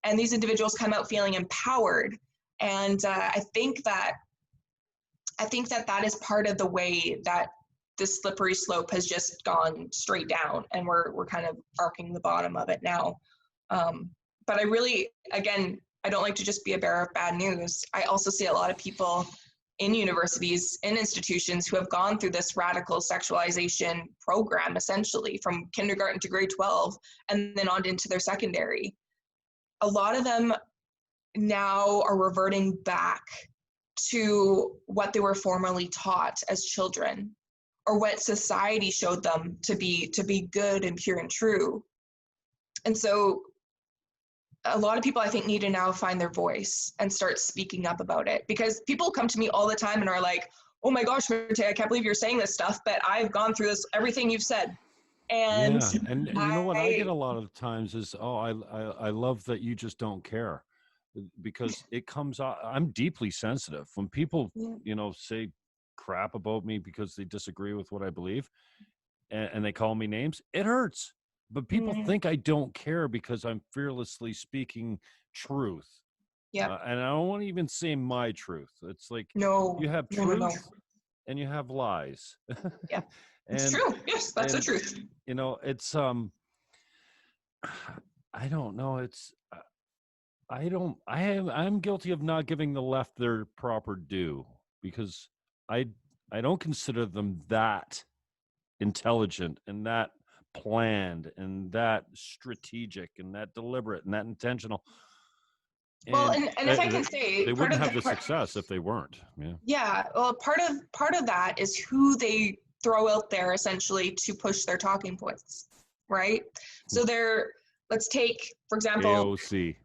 And these individuals come out feeling empowered. And I think that is part of the way that this slippery slope has just gone straight down, and we're kind of arcing the bottom of it now. But I really, again, I don't like to just be a bearer of bad news. I also see a lot of people in universities, in institutions, who have gone through this radical sexualization program, essentially from kindergarten to grade 12, and then on into their secondary. A lot of them now are reverting back to what they were formerly taught as children, or what society showed them to be good and pure and true. And so a lot of people, I think, need to now find their voice and start speaking up about it, because people come to me all the time and are like, oh my gosh, Mattea, I can't believe you're saying this stuff, but I've gone through this, everything you've said. And yeah, and you know what I get a lot of times is, oh, I love that you just don't care, because it comes out, I'm deeply sensitive when people, you know, say crap about me because they disagree with what I believe, and they call me names. It hurts. But people think I don't care because I'm fearlessly speaking truth. Yeah. And I don't want to even say my truth. It's like, no, you have truth and you have lies. Yeah, it's true. Yes, that's the truth. You know, it's, I don't know. It's, I'm guilty of not giving the left their proper due, because I don't consider them that intelligent and that planned and that strategic and that deliberate and that intentional. Well, and if I can say, they wouldn't have the success if they weren't. Yeah. Well, part of that is who they throw out there, essentially, to push their talking points, right? So let's take, for example, AOC.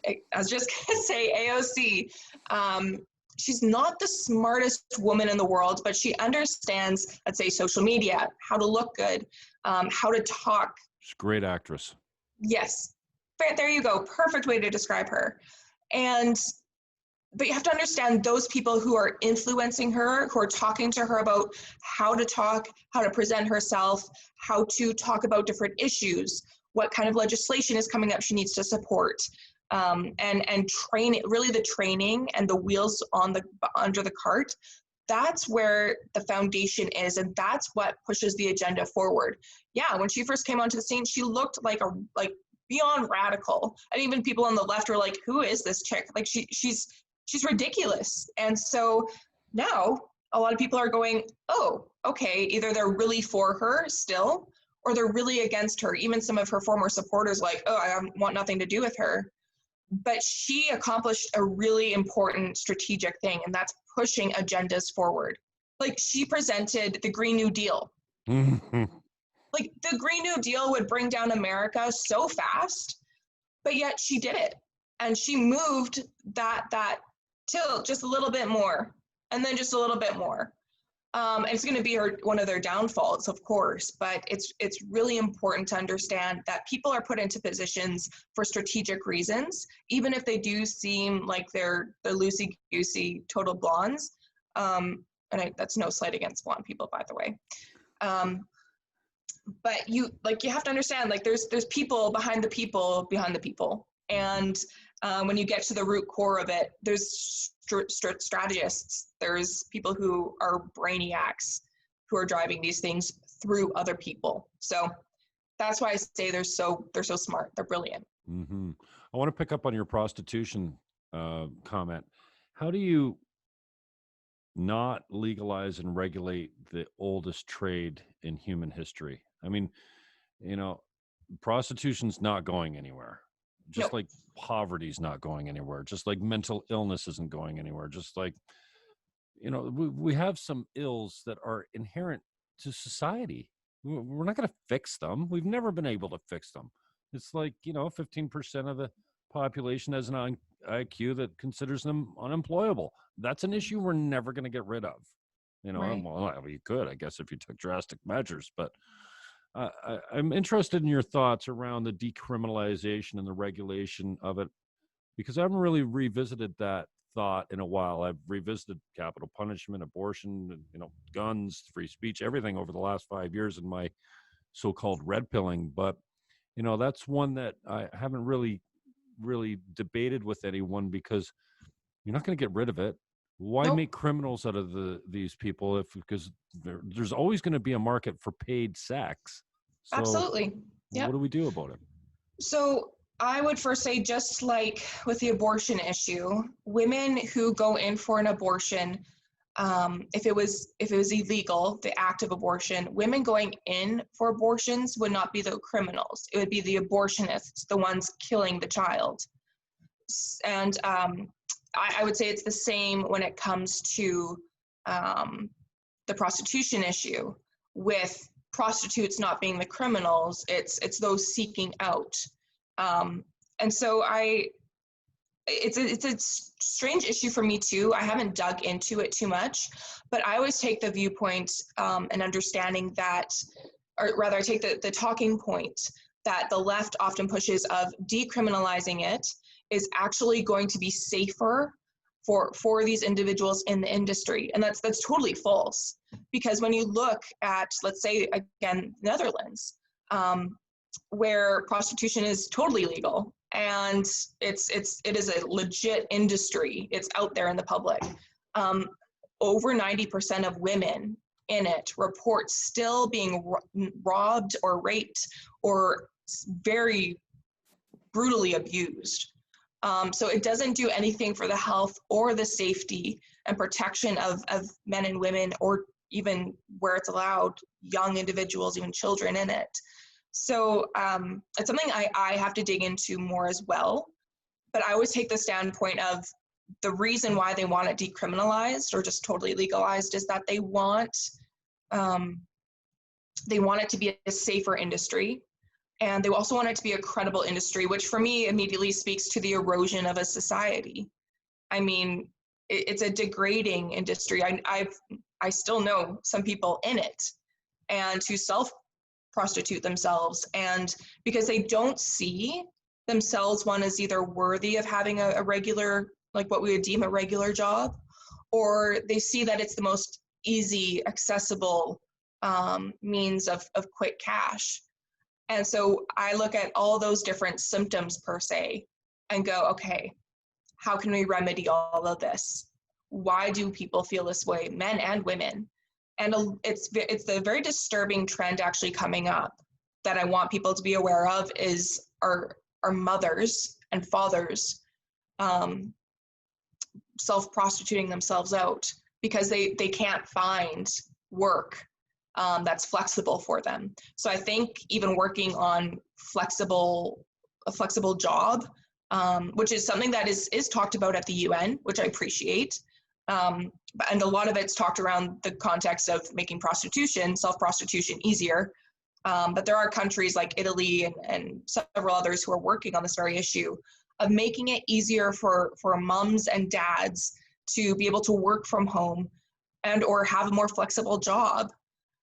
I was just gonna say AOC. She's not the smartest woman in the world, but she understands, let's say, social media, how to look good, how to talk. She's a great actress. Yes. But there you go. Perfect way to describe her. But you have to understand those people who are influencing her, who are talking to her about how to talk, how to present herself, how to talk about different issues, what kind of legislation is coming up she needs to support. And train, really the training and the wheels under the cart. That's where the foundation is, and that's what pushes the agenda forward. Yeah, when she first came onto the scene, she looked like beyond radical, and even people on the left were like, "Who is this chick? Like she's ridiculous." And so now a lot of people are going, "Oh, okay." Either they're really for her still, or they're really against her. Even some of her former supporters, like, "Oh, I want nothing to do with her." But she accomplished a really important strategic thing, and that's pushing agendas forward. Like, she presented the Green New Deal. Like, the Green New Deal would bring down America so fast, but yet she did it. And she moved that till just a little bit more, and then just a little bit more. It's going to be one of their downfalls, of course, but it's really important to understand that people are put into positions for strategic reasons, even if they do seem like they're loosey-goosey total blondes. That's no slight against blonde people, by the way. But you have to understand, like, there's people behind the people behind the people. And when you get to the root core of it, there's strategists, there's people who are brainiacs who are driving these things through other people. So that's why I say they're so smart. They're brilliant. Mm-hmm. I want to pick up on your prostitution comment. How do you not legalize and regulate the oldest trade in human history? I mean, prostitution's not going anywhere. Just like poverty's not going anywhere, just like mental illness isn't going anywhere, just like, we have some ills that are inherent to society. We're not going to fix them. We've never been able to fix them. It's like, 15% of the population has an IQ that considers them unemployable. That's an issue we're never going to get rid of. Right. Well, you could, I guess, if you took drastic measures, but I'm interested in your thoughts around the decriminalization and the regulation of it, because I haven't really revisited that thought in a while. I've revisited capital punishment, abortion, guns, free speech, everything over the last 5 years in my so-called red pilling. But, that's one that I haven't really debated with anyone, because you're not going to get rid of it. Why make criminals out of these people because there's always going to be a market for paid sex? So absolutely. Yeah. What do we do about it? So I would first say, just like with the abortion issue, women who go in for an abortion, if it was illegal, the act of abortion, women going in for abortions would not be the criminals. It would be the abortionists, the ones killing the child. And I would say it's the same when it comes to the prostitution issue. With prostitutes not being the criminals, it's those seeking out. And so it's a strange issue for me too. I haven't dug into it too much, but I always take the viewpoint and understanding that, or rather I take the talking point that the left often pushes of decriminalizing it is actually going to be safer for these individuals in the industry. And that's totally false. Because when you look at, let's say, again, Netherlands, where prostitution is totally legal and it is a legit industry, it's out there in the public. Over 90% of women in it report still being robbed or raped or very brutally abused. So it doesn't do anything for the health or the safety and protection of men and women, or even where it's allowed, young individuals, even children in it. So it's something I have to dig into more as well. But I always take the standpoint of the reason why they want it decriminalized or just totally legalized is that they want it to be a safer industry. And they also want it to be a credible industry, which for me immediately speaks to the erosion of a society. I mean, it's a degrading industry. I still know some people in it and who self-prostitute themselves, and because they don't see themselves, one, as either worthy of having a regular, like what we would deem a regular job, or they see that it's the most easy, accessible means of quick cash. And so I look at all those different symptoms per se and go, okay, how can we remedy all of this? Why do people feel this way, men and women? And it's the very disturbing trend actually coming up that I want people to be aware of is our mothers and fathers self-prostituting themselves out because they can't find work that's flexible for them. So I think even working on a flexible job, which is something that is talked about at the UN, which I appreciate. And a lot of it's talked around the context of making prostitution, self-prostitution easier. But there are countries like Italy and several others who are working on this very issue. of making it easier for moms and dads to be able to work from home and or have a more flexible job,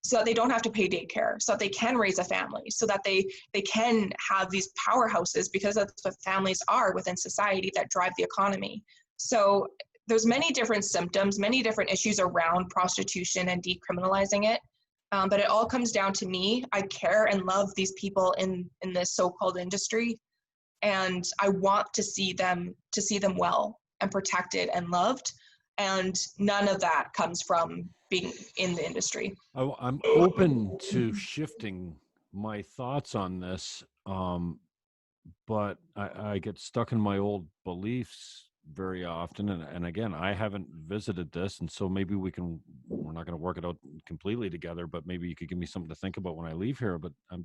so that they don't have to pay daycare, so that they can raise a family, so that they can have these powerhouses, because that's what families are within society, that drive the economy. So there's many different symptoms, many different issues around prostitution and decriminalizing it. But it all comes down to me. I care and love these people in this so-called industry. And I want to see them well and protected and loved. And none of that comes from being in the industry. I'm open to shifting my thoughts on this, but I get stuck in my old beliefs very often. And again, I haven't visited this, and so maybe we're not going to work it out completely together, but maybe you could give me something to think about when I leave here. But I'm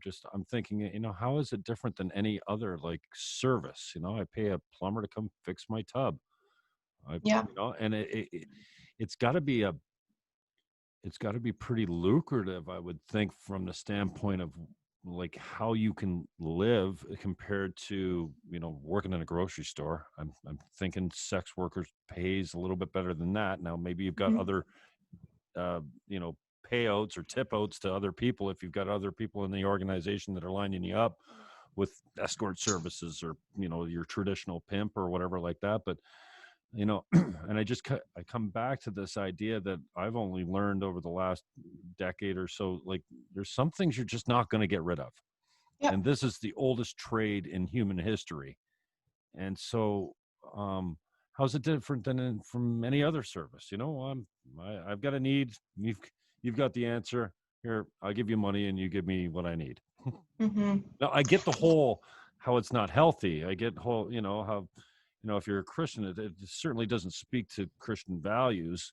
thinking, how is it different than any other like service? I pay a plumber to come fix my tub. Yeah. And it's got to be pretty lucrative, I would think, from the standpoint of like how you can live compared to working in a grocery store. I'm thinking sex workers pays a little bit better than that. Now maybe you've got other payouts or tip outs to other people if you've got other people in the organization that are lining you up with escort services, or your traditional pimp or whatever like that. But and I come back to this idea that I've only learned over the last decade or so, like there's some things you're just not going to get rid of. Yep. And this is the oldest trade in human history. And so, how's it different than from any other service? I've got a need. You've got the answer here. I'll give you money and you give me what I need. Now I get the whole, how it's not healthy. I get whole, how, if you're a Christian, it certainly doesn't speak to Christian values.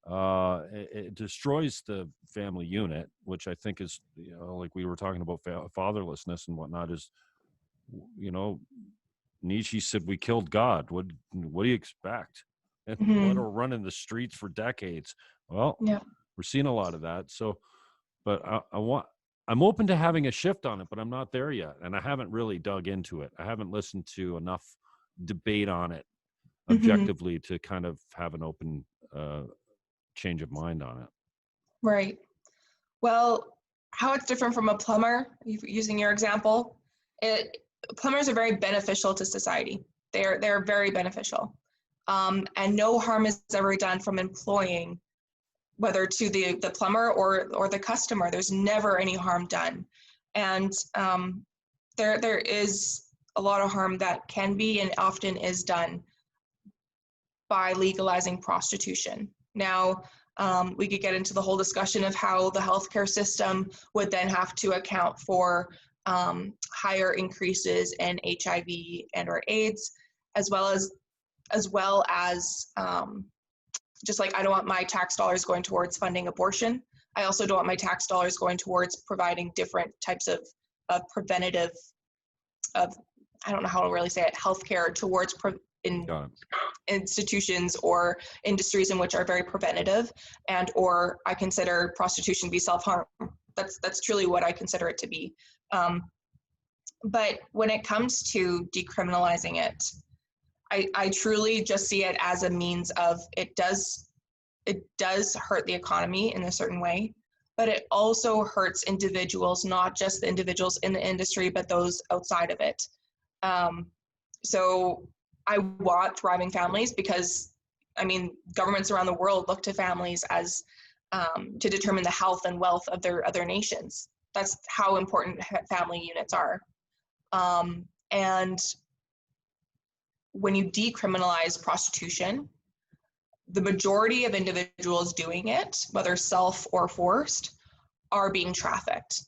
It destroys the family unit, which I think is, like we were talking about fatherlessness and whatnot, is, Nietzsche said, we killed God. What do you expect? And blood will run in the streets for decades. Well, we're seeing a lot of that. So, but I'm open to having a shift on it, but I'm not there yet. And I haven't really dug into it. I haven't listened to enough debate on it objectively to kind of have an open change of mind on it. Right. Well, how it's different from a plumber, using your example, plumbers are very beneficial to society. They're very beneficial. And no harm is ever done from employing, whether to the plumber or the customer. There's never any harm done. And there is a lot of harm that can be and often is done by legalizing prostitution. Now, we could get into the whole discussion of how the healthcare system would then have to account for higher increases in HIV and or AIDS, as well as just like I don't want my tax dollars going towards funding abortion. I also don't want my tax dollars going towards providing different types of preventative, I don't know how to really say it, healthcare towards institutions or industries in which are very preventative, and or I consider prostitution to be self-harm. That's truly what I consider it to be. But when it comes to decriminalizing it, I truly just see it as a means of, it does hurt the economy in a certain way, but it also hurts individuals, not just the individuals in the industry, but those outside of it. So I want thriving families, because governments around the world look to families as to determine the health and wealth of their other nations. That's how important family units are. And when you decriminalize prostitution, the majority of individuals doing it, whether self or forced, are being trafficked.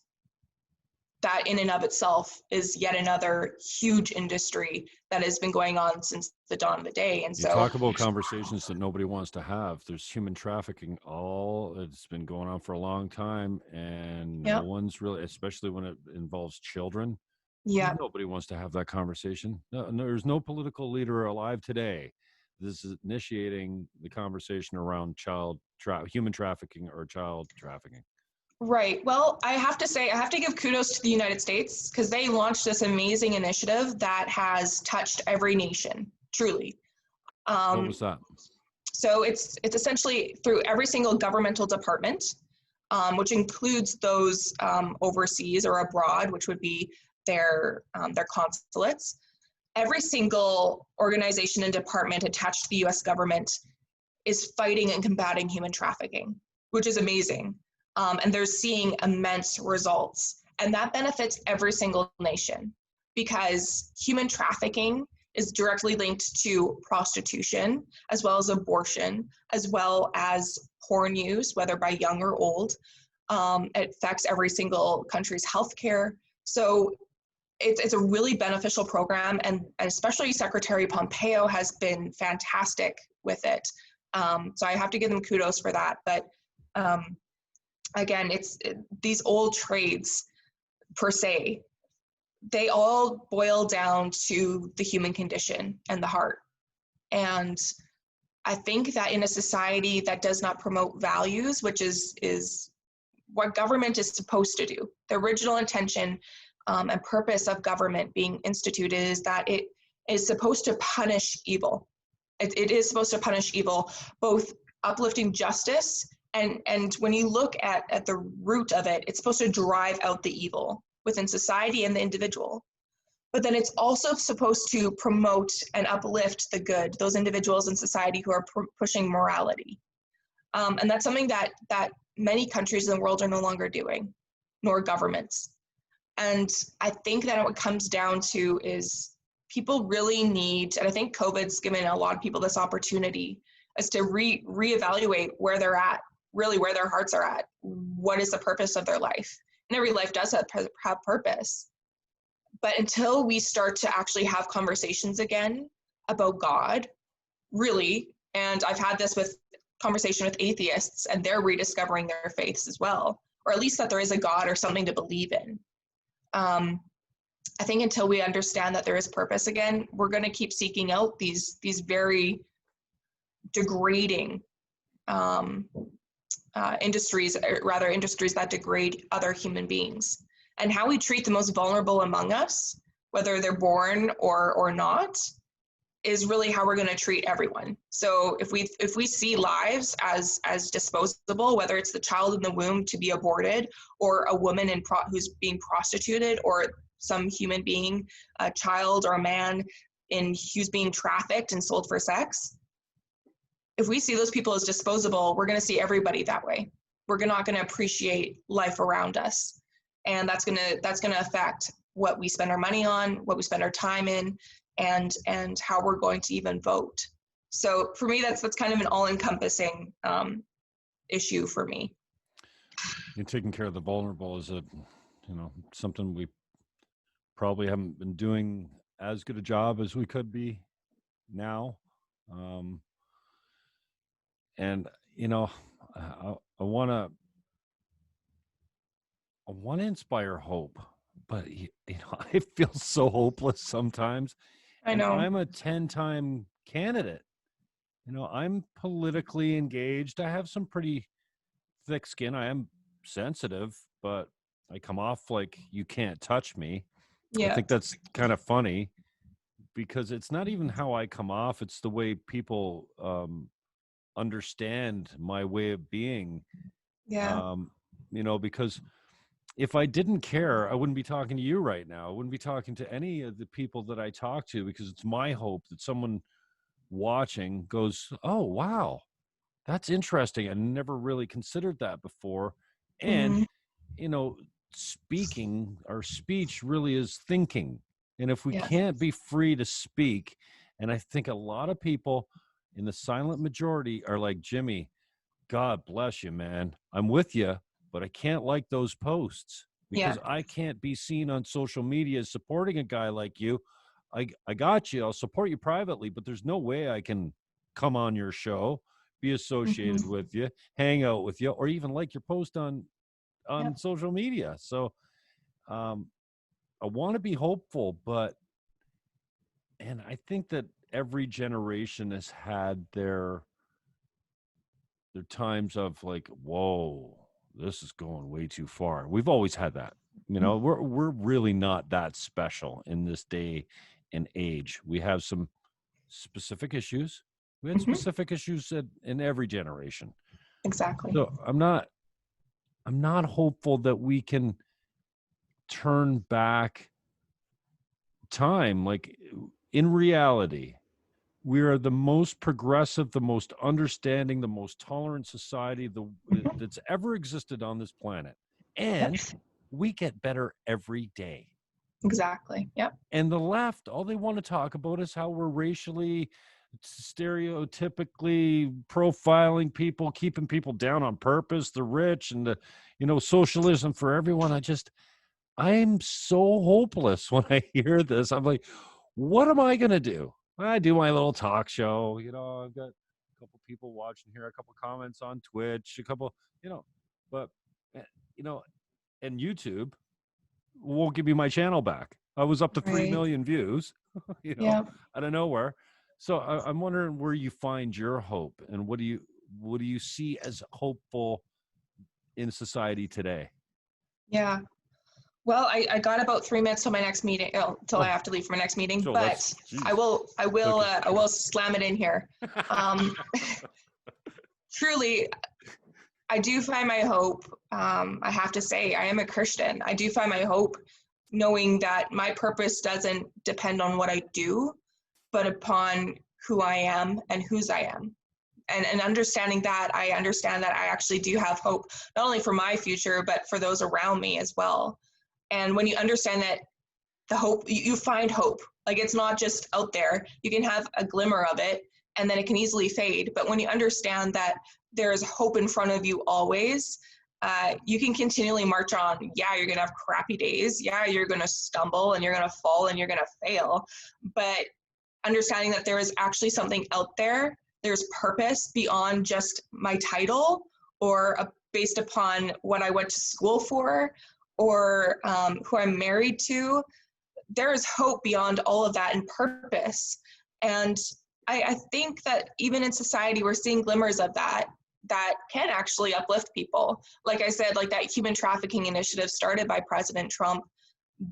That in and of itself is yet another huge industry that has been going on since the dawn of the day. And so, you talk about conversations that nobody wants to have. There's human trafficking. It's been going on for a long time, and no one's really, especially when it involves children. Yeah. Nobody wants to have that conversation. No, there's no political leader alive today. This is initiating the conversation around human trafficking or child trafficking. Right. Well, I have to say, I have to give kudos to the United States because they launched this amazing initiative that has touched every nation, truly. What Um, was that? so it's essentially through every single governmental department, which includes those overseas or abroad, which would be their consulates. Every single organization and department attached to the U.S. government is fighting and combating human trafficking, which is amazing. And they're seeing immense results. And that benefits every single nation because human trafficking is directly linked to prostitution, as well as abortion, as well as porn use, whether by young or old. It affects every single country's healthcare. So it's a really beneficial program, and especially Secretary Pompeo has been fantastic with it. So I have to give them kudos for that. But again, these old trades per se, they all boil down to the human condition and the heart. And I think that in a society that does not promote values, which is what government is supposed to do, the original intention and purpose of government being instituted is that it is supposed to punish evil. It is supposed to punish evil, both uplifting justice and when you look at the root of it, it's supposed to drive out the evil within society and the individual. But then it's also supposed to promote and uplift the good, those individuals in society who are pushing morality. And that's something that many countries in the world are no longer doing, nor governments. And I think that what it comes down to is people really need, and I think COVID's given a lot of people this opportunity, is to reevaluate where they're at, really where their hearts are at. What is the purpose of their life? And every life does have purpose. But until we start to actually have conversations again about God, really, and I've had this with conversation with atheists, and they're rediscovering their faiths as well, or at least that there is a God or something to believe in. I think until we understand that there is purpose again, we're going to keep seeking out these very degrading industries that degrade other human beings. And how we treat the most vulnerable among us, whether they're born or not, is really how we're going to treat everyone. So if we see lives as disposable, whether it's the child in the womb to be aborted, or a woman who's being prostituted, or some human being, a child or a man who's being trafficked and sold for sex, if we see those people as disposable, we're going to see everybody that way. We're not going to appreciate life around us, and that's going to affect what we spend our money on, what we spend our time in, and how we're going to even vote. So for me, that's kind of an all-encompassing issue for me. And taking care of the vulnerable is something we probably haven't been doing as good a job as we could be now. And I want to inspire hope, but I feel so hopeless sometimes. I know. And I'm a 10-time candidate. I'm politically engaged. I have some pretty thick skin. I am sensitive, but I come off like you can't touch me. Yeah. I think that's kind of funny because it's not even how I come off. It's the way people understand my way of being. Yeah. Because if I didn't care, I wouldn't be talking to you right now. I wouldn't be talking to any of the people that I talk to, because it's my hope that someone watching goes, oh, wow, that's interesting. I never really considered that before. And, speaking, our speech really is thinking. And if we can't be free to speak, and I think a lot of people in the silent majority are like, Jimmy, God bless you, man. I'm with you, but I can't like those posts because I can't be seen on social media supporting a guy like you. I got you. I'll support you privately, but there's no way I can come on your show, be associated with you, hang out with you, or even like your post on social media. So I want to be hopeful, and I think that every generation has had their times of like, whoa, this is going way too far. We've always had that. We're really not that special in this day and age. We have some specific issues. We had Mm-hmm. specific issues in every generation. Exactly. So I'm not hopeful that we can turn back time. Like, in reality, we are the most progressive, the most understanding, the most tolerant society that's ever existed on this planet. And we get better every day. Exactly. Yep. And the left, all they want to talk about is how we're racially, stereotypically profiling people, keeping people down on purpose, the rich, and socialism for everyone. I'm so hopeless when I hear this. I'm like, what am I going to do? I do my little talk show. I've got a couple people watching here, a couple comments on Twitch, a couple, but, and YouTube won't give me my channel back. I was up to 3 million views, Yeah. out of nowhere. So I'm wondering where you find your hope, and what do you see as hopeful in society today? Yeah. Well, I got about 3 minutes till my next meeting, till I have to leave for my next meeting, So but I will slam it in here. Truly, I do find my hope. I have to say, I am a Christian. I do find my hope knowing that my purpose doesn't depend on what I do, but upon who I am and whose I am. And understanding that, I understand that I actually do have hope, not only for my future, but for those around me as well. And when you understand that the hope, you find hope. Like, it's not just out there. You can have a glimmer of it, and then it can easily fade. But when you understand that there is hope in front of you always, you can continually march on. Yeah, you're going to have crappy days. Yeah, you're going to stumble and you're going to fall and you're going to fail. But understanding that there is actually something out there, there's purpose beyond just my title or based upon what I went to school for or who I'm married to. There is hope beyond all of that and purpose. And I think that even in society, we're seeing glimmers of that can actually uplift people. Like I said, like that human trafficking initiative started by President Trump,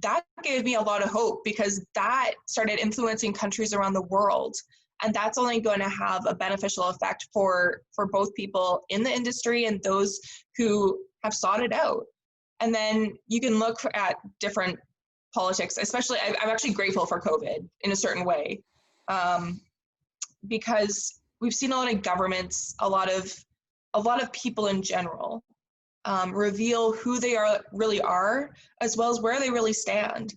that gave me a lot of hope because that started influencing countries around the world. And that's only going to have a beneficial effect for both people in the industry and those who have sought it out. And then you can look at different politics, especially I'm actually grateful for COVID in a certain way, because we've seen a lot of governments, a lot of people in general reveal who they really are, as well as where they really stand.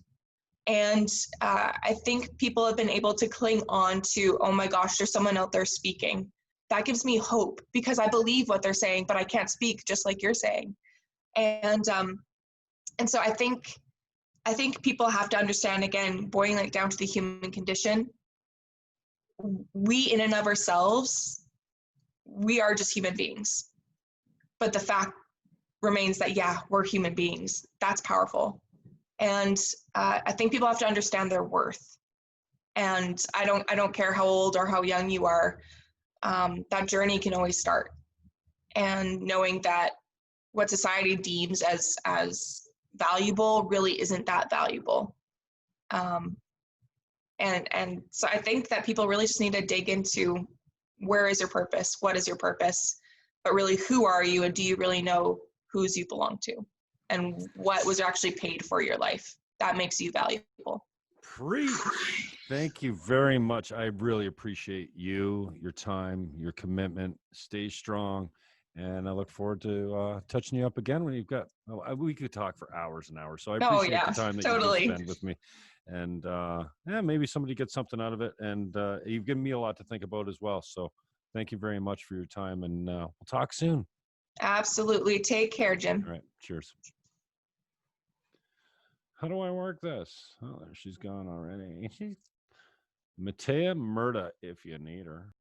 And I think people have been able to cling on to, oh my gosh, there's someone out there speaking. That gives me hope because I believe what they're saying, but I can't speak, just like you're saying. And so I think people have to understand, again, boiling it down to the human condition, we in and of ourselves, we are just human beings. But the fact remains that, yeah, we're human beings. That's powerful. And I think people have to understand their worth. And I don't care how old or how young you are, that journey can always start. And knowing that what society deems as valuable really isn't that valuable. And so I think that people really just need to dig into, where is your purpose? What is your purpose? But really, who are you? And do you really know whose you belong to? And what was actually paid for your life? That makes you valuable. Preach. Thank you very much. I really appreciate you, your time, your commitment. Stay strong. And I look forward to touching you up again when you've got, we could talk for hours and hours. So I appreciate the time that you do spend with me. And maybe somebody gets something out of it. And you've given me a lot to think about as well. So thank you very much for your time. And we'll talk soon. Absolutely. Take care, Jim. All right. Cheers. How do I work this? Oh, she's gone already. She's Mattea Merta if you need her.